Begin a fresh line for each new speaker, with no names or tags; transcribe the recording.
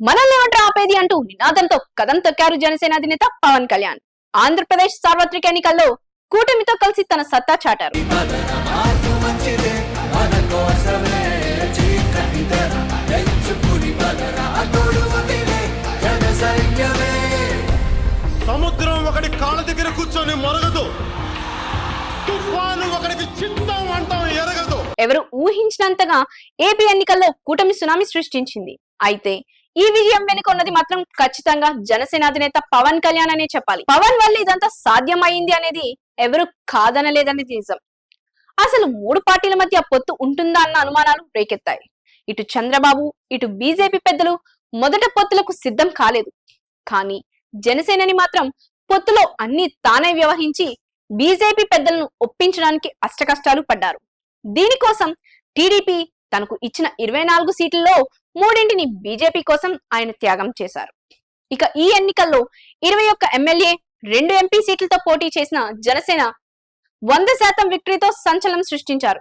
మనల్ని ఎవరు ఆపేది అంటూ నినాదంతో కదం తొక్కారు జనసేన అధినేత పవన్ కళ్యాణ్. ఆంధ్రప్రదేశ్ సార్వత్రిక ఎన్నికల్లో కూటమితో కలిసి తన సత్తా చాటారు.
సముద్రం ఒకటి కాళ్ళ దగ్గర కూర్చొని మొరగదు, తుఫాను ఒకటికి చిత్తం అంటాం ఎరగదు.
ఎవరు ఊహించినంతగా ఏపీ ఎన్నికల్లో కూటమి సునామీ సృష్టించింది. అయితే ఈ విజయం వెనుక ఉన్నది మాత్రం ఖచ్చితంగా జనసేన అధినేత పవన్ కళ్యాణ్ అనే చెప్పాలి. పవన్ వల్ల ఇదంతా సాధ్యమైంది అనేది ఎవరు కాదనలేదనేది నిజం. అసలు మూడు పార్టీల మధ్య పొత్తు ఉంటుందా అన్న అనుమానాలు రేకెత్తాయి. ఇటు చంద్రబాబు ఇటు బీజేపీ పెద్దలు మొదట పొత్తులకు సిద్ధం కాలేదు. కానీ జనసేనని మాత్రం పొత్తులో అన్ని తానే వ్యవహరించి బీజేపీ పెద్దలను ఒప్పించడానికి అష్టకష్టాలు పడ్డారు. దీనికోసం టీడీపీ తనకు ఇచ్చిన 24 సీట్లలో 3ంటిని బీజేపీ కోసం ఆయన త్యాగం చేశారు. ఇక ఈ ఎన్నికల్లో 21 ఎమ్మెల్యే 2 ఎంపీ సీట్లతో పోటీ చేసిన జనసేన 100% విక్టరీతో సంచలనం సృష్టించారు.